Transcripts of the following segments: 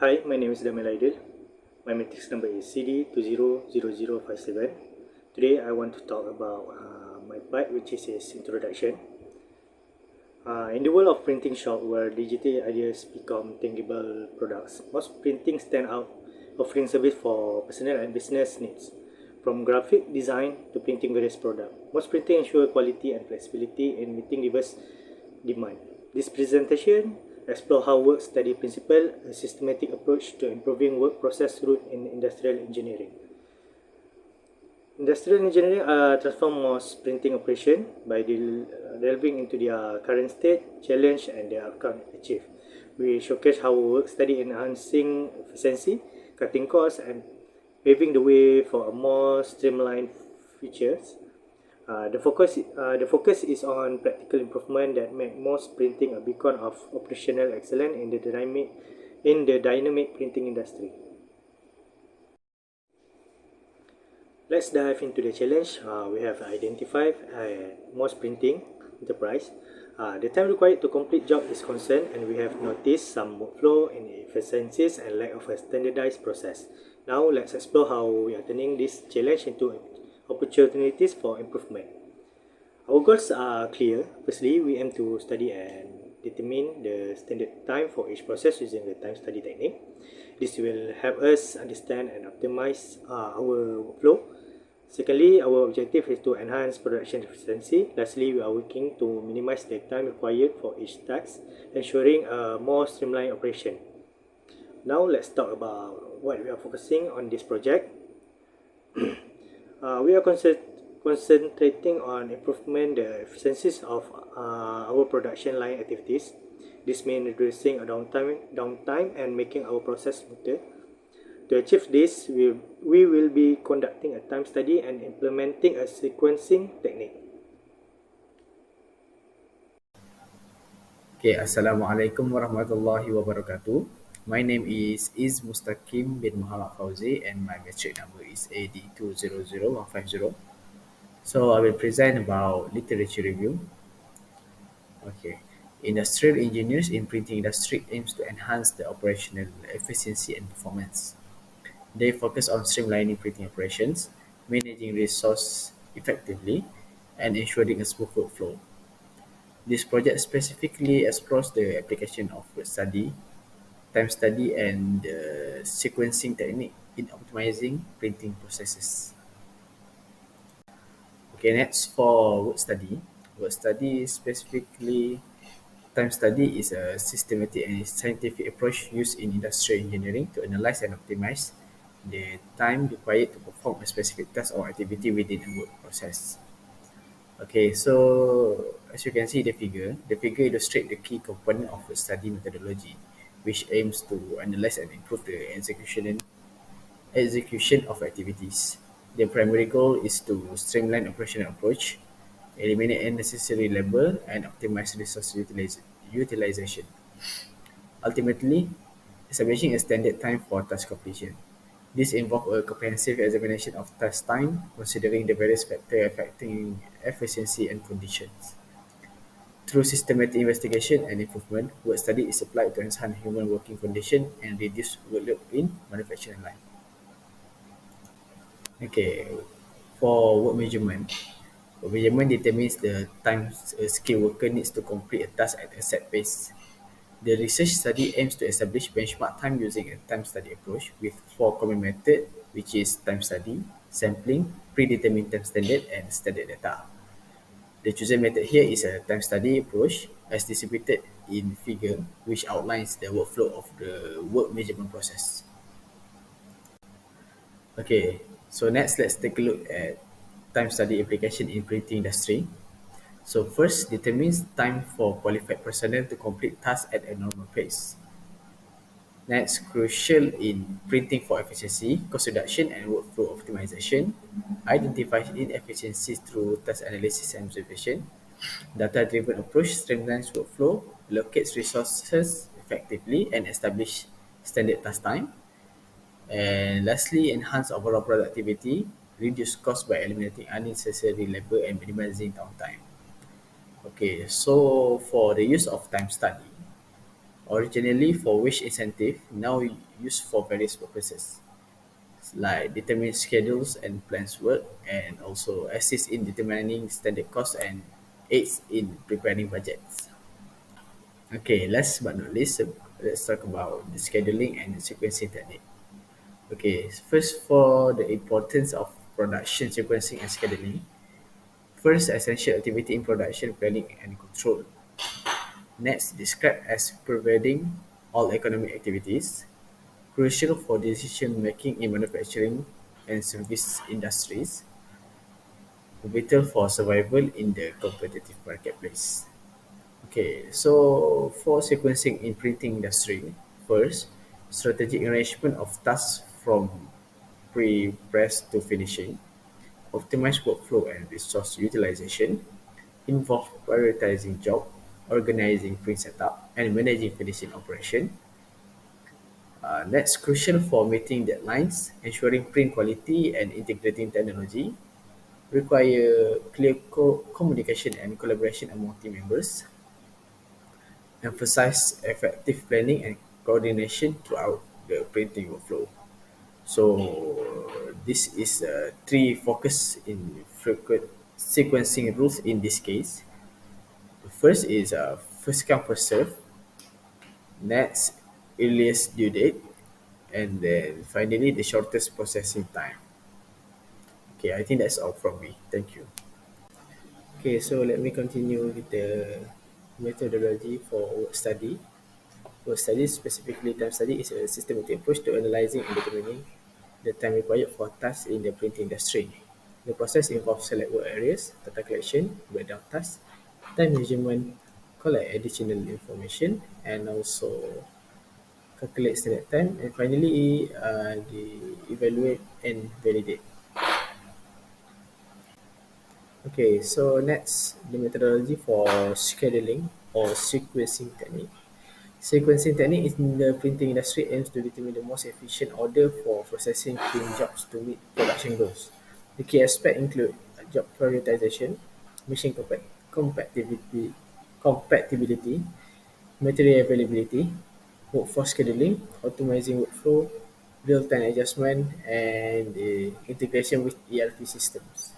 Hi, my name is Damil Aidil. My matrix number is CD200057. Today I want to talk about my part, which is its introduction. In the world of printing shop where digital ideas become tangible products, most printing stand out, offering service for personal and business needs. From graphic design to printing various products, most printing ensure quality and flexibility in meeting diverse demand. This presentation explore how work study principle, a systematic approach to improving work process route in industrial engineering. Industrial engineering transform most printing operation by delving into their current state, challenge, and their outcome achieved. We showcase how work study enhancing efficiency, cutting costs, and paving the way for a more streamlined features. The focus is on practical improvement that make most printing a beacon of operational excellence in the dynamic printing industry. Let's dive into the challenge. We have identified most printing enterprise. The time required to complete job is concerned, and we have noticed some workflow inefficiencies and lack of a standardized process. Now let's explore how we are turning this challenge into opportunities for improvement. Our goals are clear. Firstly, we aim to study and determine the standard time for each process using the time study technique. This will help us understand and optimize our workflow. Secondly, our objective is to enhance production efficiency. Lastly, we are working to minimize the time required for each task, ensuring a more streamlined operation. Now let's talk about what we are focusing on this project. We are concentrating on improvement the efficiencies of our production line activities. This means reducing downtime and making our process smoother. To achieve this, we will be conducting a time study and implementing a sequencing technique. Okay, Assalamualaikum warahmatullahi wabarakatuh. My name is Mustaqim bin Muhammad Fauzi and my metric number is AD200150. So I will present about literature review. Okay. Industrial engineers in printing industry aims to enhance the operational efficiency and performance. They focus on streamlining printing operations, managing resource effectively, and ensuring a smooth workflow. This project specifically explores the application of word study, time study, and sequencing technique in optimizing printing processes. Okay, next for word study. Word study specifically time study is a systematic and scientific approach used in industrial engineering to analyze and optimize the time required to perform a specific task or activity within a work process. Okay, so as you can see the figure illustrates the key component of the study methodology, which aims to analyze and improve the execution of activities. The primary goal is to streamline operational approach, eliminate unnecessary labor, and optimize resource utilization. Ultimately, establishing a standard time for task completion. This involves a comprehensive examination of task time, considering the various factors affecting efficiency and conditions. Through systematic investigation and improvement, work study is applied to enhance human working conditions and reduce workload in manufacturing line. Okay, for work measurement determines the time a skilled worker needs to complete a task at a set pace. The research study aims to establish benchmark time using a time study approach with four common methods, which is time study, sampling, predetermined time standard, and standard data. The chosen method here is a time study approach as distributed in figure, which outlines the workflow of the work measurement process. Okay, so next let's take a look at time study application in printing industry. So first, determines time for qualified personnel to complete tasks at a normal pace. Next, crucial in printing for efficiency, cost reduction, and workflow optimization. Identifies inefficiencies through task analysis and observation. Data-driven approach streamlines workflow, allocates resources effectively, and establish standard task time. And lastly, enhance overall productivity, reduce cost by eliminating unnecessary labor and minimizing downtime. Okay, so for the use of time study, originally for wage incentive, now used for various purposes, like determine schedules and plans work, and also assist in determining standard costs and aids in preparing budgets. Okay, last but not least, let's talk about the scheduling and the sequencing technique. Okay, first for the importance of production sequencing and scheduling. First, essential activity in production planning and control. Next, described as pervading all economic activities, crucial for decision making in manufacturing and service industries, vital for survival in the competitive marketplace. Okay, so for sequencing in printing industry, first, strategic arrangement of tasks from pre-press to finishing, optimize workflow and resource utilization, involve prioritizing job, organizing print setup, and managing finishing operation. That's crucial for meeting deadlines, ensuring print quality, and integrating technology. Require clear communication and collaboration among team members. Emphasize effective planning and coordination throughout the printing workflow. So this is three focus in frequent sequencing rules in this case. The first is first come first serve, next earliest due date, and then finally the shortest processing time. Okay, I think that's all from me. Thank you. Okay, so let me continue with the methodology for work study. Work study, specifically time study, is a systematic approach to analyzing and determining the time required for tasks in the printing industry. The process involves select work areas, data collection, breakdown tasks, time measurement, collect additional information, and also calculate standard time, and finally the evaluate and validate. Okay, so next, the methodology for scheduling or sequencing technique. Sequencing technique in the printing industry aims to determine the most efficient order for processing print jobs to meet production goals. The key aspects include job prioritization, machine compatibility, material availability, workforce scheduling, optimizing workflow, real-time adjustment, and the integration with ERP systems.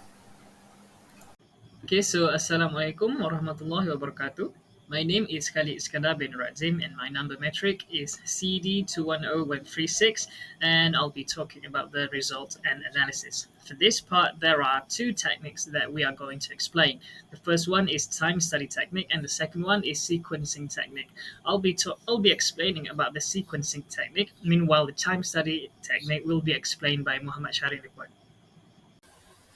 Okay, so Assalamualaikum warahmatullahi wabarakatuh. My name is Khalid Iskandar bin Razim, and my number metric is CD210136, and I'll be talking about the results and analysis. For this part, there are two techniques that we are going to explain. The first one is time study technique, and the second one is sequencing technique. I'll be explaining about the sequencing technique. Meanwhile, the time study technique will be explained by Muhammad Shari Lipan.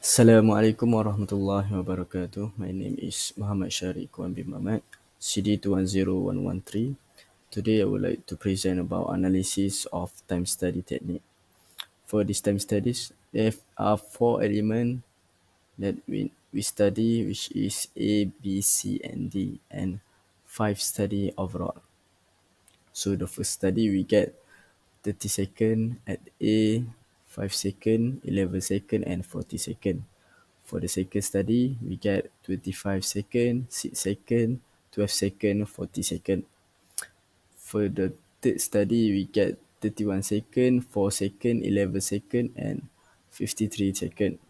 Assalamualaikum warahmatullahi wabarakatuh. My name is Muhammad Sharik Wan bin Mamat, CD210113. Today I would like to present about analysis of time study technique. For this time studies, there are four elements that we study, which is A, B, C, and D, and five study overall. So the first study we get 30 second at A, 5 second, 11 second, and 40 second. For the second study, we get 25 second, 6 second, 12 second, 40 second. For the third study, we get 31 second, 4 second, 11 second, and 53 second.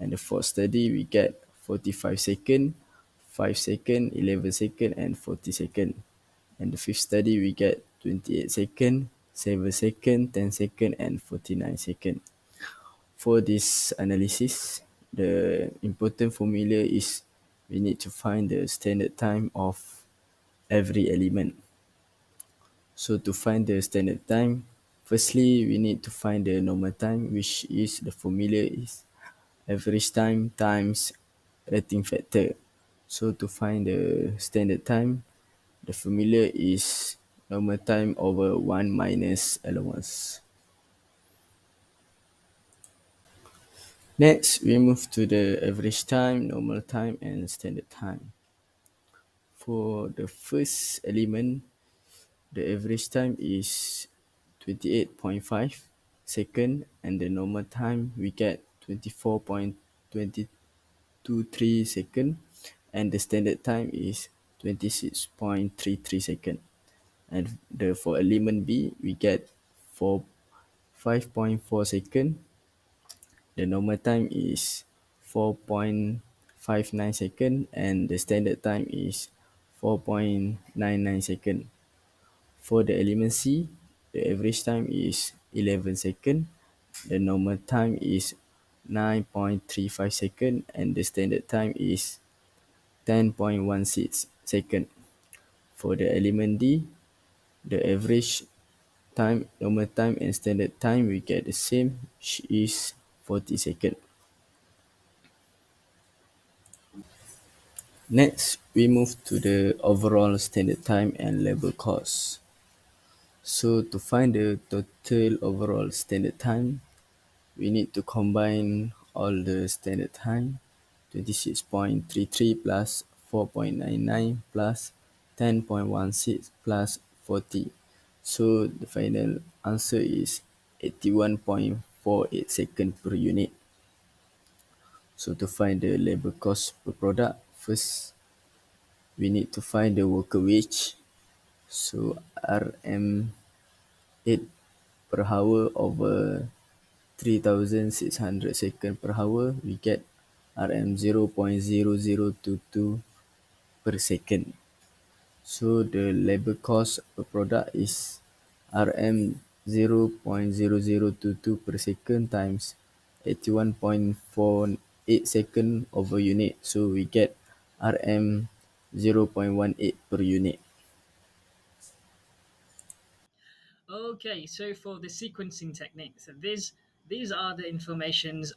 And the fourth study, we get 45 second, 5 second, 11 second, and 40 second. And the fifth study, we get 28 second, 7 second, 10 second, and 49 second. For this analysis, the important formula is we need to find the standard time of every element. So to find the standard time, firstly we need to find the normal time, which is the formula is average time times rating factor. So to find the standard time, the formula is normal time over 1 minus allowance. Next, we move to the average time, normal time, and standard time. For the first element, the average time is 28.5 second, and the normal time we get 24.223 second, and the standard time is 26.33 second. And for element B, we get 5.4 second. The normal time is 4.59 second, and the standard time is 4.99 second. For the element C, the average time is 11 second, the normal time is 9.35 second, and the standard time is 10.16 second. For the element D, the average time, normal time, and standard time we get the same, which is 40 second. Next, we move to the overall standard time and labor cost. So to find the total overall standard time, we need to combine all the standard time, 26.33 plus 4.99 plus 10.16 plus 40. So the final answer is 81.48 second per unit. So to find the labor cost per product, first we need to find the worker wage. So RM8 per hour over 3600 second per hour, we get RM 0.0022 per second. So the labor cost per product is RM 0.0022 per second times 81.48 second over unit. So we get RM 0.18 per unit. Okay, so for the sequencing technique, so these are the informations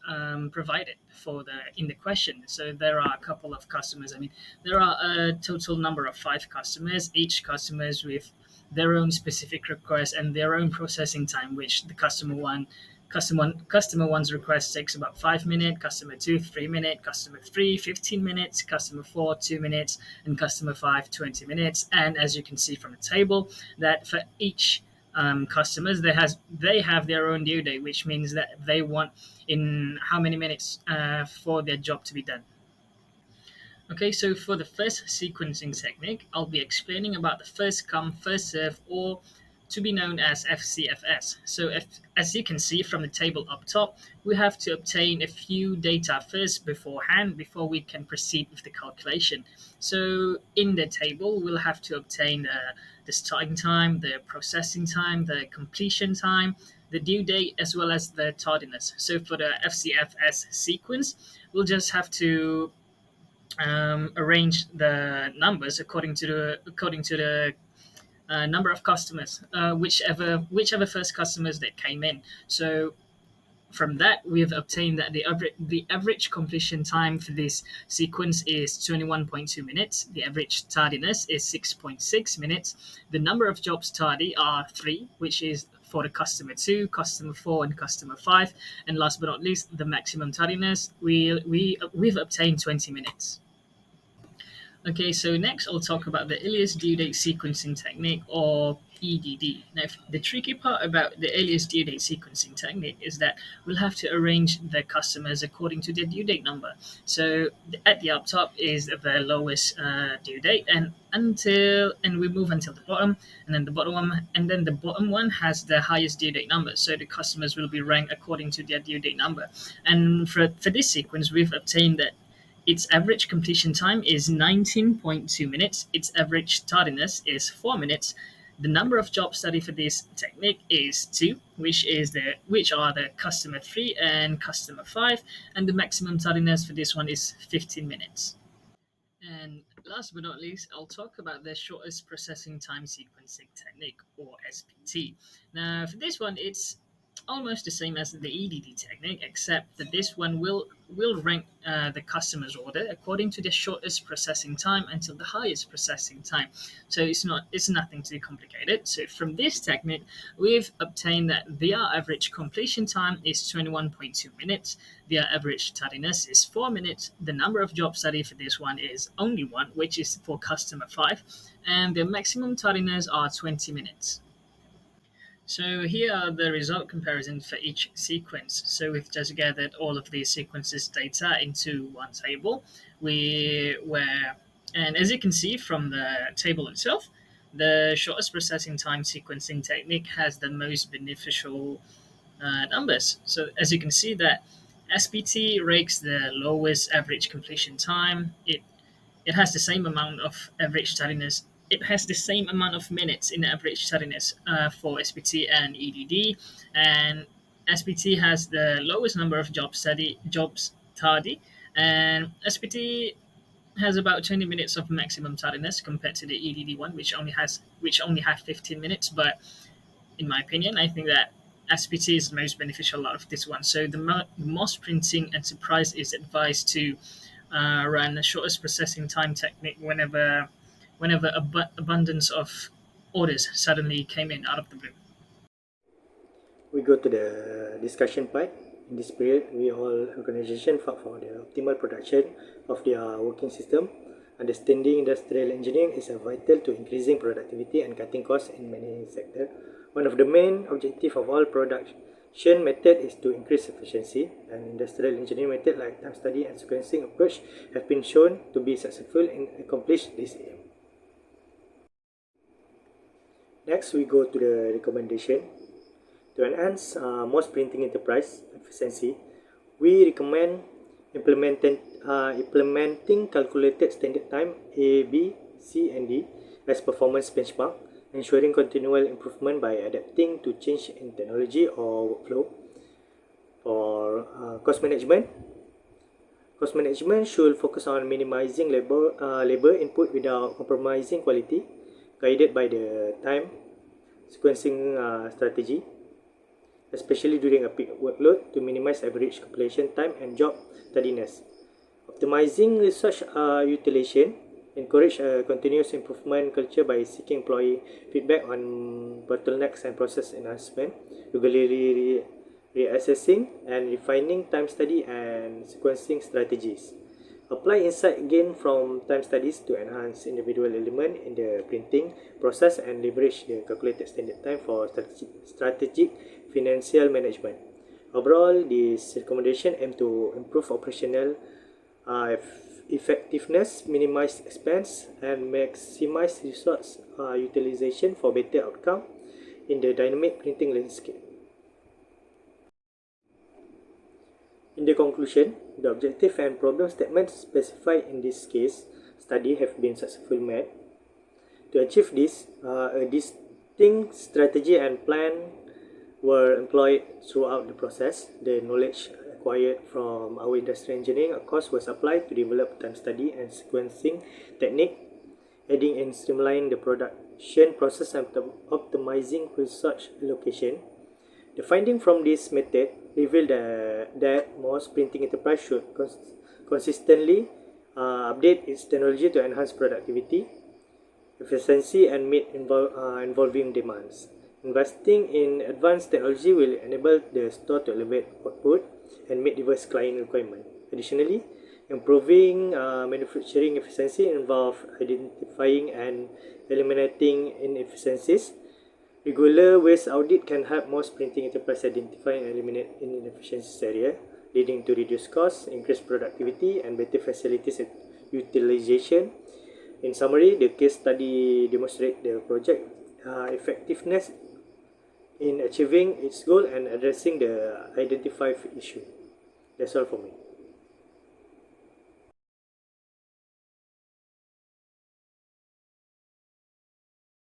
provided for the in the question. So there are a couple of customers. I mean, there are a total number of 5 customers. Each customers with their own specific request and their own processing time, which the customer one's request takes about 5 minutes, customer two 3 minutes, customer three 15 minutes, customer four 2 minutes, and customer five 20 minutes. And as you can see from the table, that for each customers they have their own due date, which means that they want in how many minutes for their job to be done. Okay, so for the first sequencing technique, I'll be explaining about the first come, first serve, or to be known as FCFS. So as you can see from the table up top, we have to obtain a few data first beforehand before we can proceed with the calculation. So in the table, we'll have to obtain the starting time, the processing time, the completion time, the due date, as well as the tardiness. So for the FCFS sequence, we'll just have to arrange the numbers according to the number of customers, whichever first customers that came in. So from that, we have obtained that the average completion time for this sequence is 21.2 minutes. The average tardiness is 6.6 minutes. The number of jobs tardy are 3, which is for the customer 2, customer 4, and customer 5. And last but not least, the maximum tardiness, we've obtained 20 minutes. Okay, so next I'll talk about the earliest due date sequencing technique, or EDD. Now, the tricky part about the earliest due date sequencing technique is that we'll have to arrange the customers according to their due date number. So at the up top is the lowest due date, and we move until the bottom, and then the bottom one has the highest due date number. So the customers will be ranked according to their due date number. And for this sequence, we've obtained that its average completion time is 19.2 minutes. Its average tardiness is 4 minutes. The number of jobs studied for this technique is 2, which are the customer 3 and customer 5, and the maximum tardiness for this one is 15 minutes. And last but not least, I'll talk about the shortest processing time sequencing technique, or SPT. Now, for this one, it's almost the same as the EDD technique, except that this one will rank the customer's order according to the shortest processing time until the highest processing time. So it's nothing too complicated. So from this technique, we've obtained that their average completion time is 21.2 minutes. Their average tardiness is 4 minutes. The number of jobs studied for this one is only 1, which is for customer 5, and the maximum tardiness are 20 minutes. So here are the result comparisons for each sequence. So we've just gathered all of these sequences data into one table. And as you can see from the table itself, the shortest processing time sequencing technique has the most beneficial numbers. So as you can see that SPT ranks the lowest average completion time. It has the same amount of average tardiness. It has the same amount of minutes in average tardiness for SPT and EDD, and SPT has the lowest number of jobs tardy, and SPT has about 20 minutes of maximum tardiness compared to the EDD one, which only have 15 minutes. But in my opinion, I think that SPT is the most beneficial out of this one. So the most printing enterprise is advised to run the shortest processing time technique whenever abundance of orders suddenly came in out of the blue. We go to the discussion part. In this period, we all organization fought for the optimal production of their working system. Understanding industrial engineering is vital to increasing productivity and cutting costs in many sectors. One of the main objectives of all production method is to increase efficiency, and industrial engineering method like time study and sequencing approach have been shown to be successful in accomplish this aim. Next, we go to the recommendation. To enhance most printing enterprise efficiency, we recommend implementing calculated standard time A, B, C, and D as performance benchmark, ensuring continual improvement by adapting to change in technology or workflow. For cost management should focus on minimizing labor input without compromising quality, guided by the time sequencing strategy, especially during a peak workload, to minimize average completion time and job tardiness. Optimizing resource utilization, encourage a continuous improvement culture by seeking employee feedback on bottlenecks and process enhancement, regularly reassessing and refining time study and sequencing strategies. Apply insight gained from time studies to enhance individual element in the printing process and leverage the calculated standard time for strategic financial management. Overall, this recommendation aim to improve operational effectiveness, minimize expense, and maximize resource utilization for better outcome in the dynamic printing landscape. In the conclusion, the objective and problem statements specified in this case study have been successfully met. To achieve this, a distinct strategy and plan were employed throughout the process. The knowledge acquired from our industrial engineering course was applied to develop time study and sequencing technique, aiding in streamlining the production process and optimizing resource allocation. The finding from this method revealed that most printing enterprise should consistently update its technology to enhance productivity, efficiency, and meet evolving demands. Investing in advanced technology will enable the store to elevate output and meet diverse client requirements. Additionally, improving manufacturing efficiency involves identifying and eliminating inefficiencies. Regular waste audit can help most printing enterprises identify and eliminate inefficiencies area, leading to reduced costs, increased productivity, and better facilities utilization. In summary, the case study demonstrates the project effectiveness in achieving its goal and addressing the identified issue. That's all for me.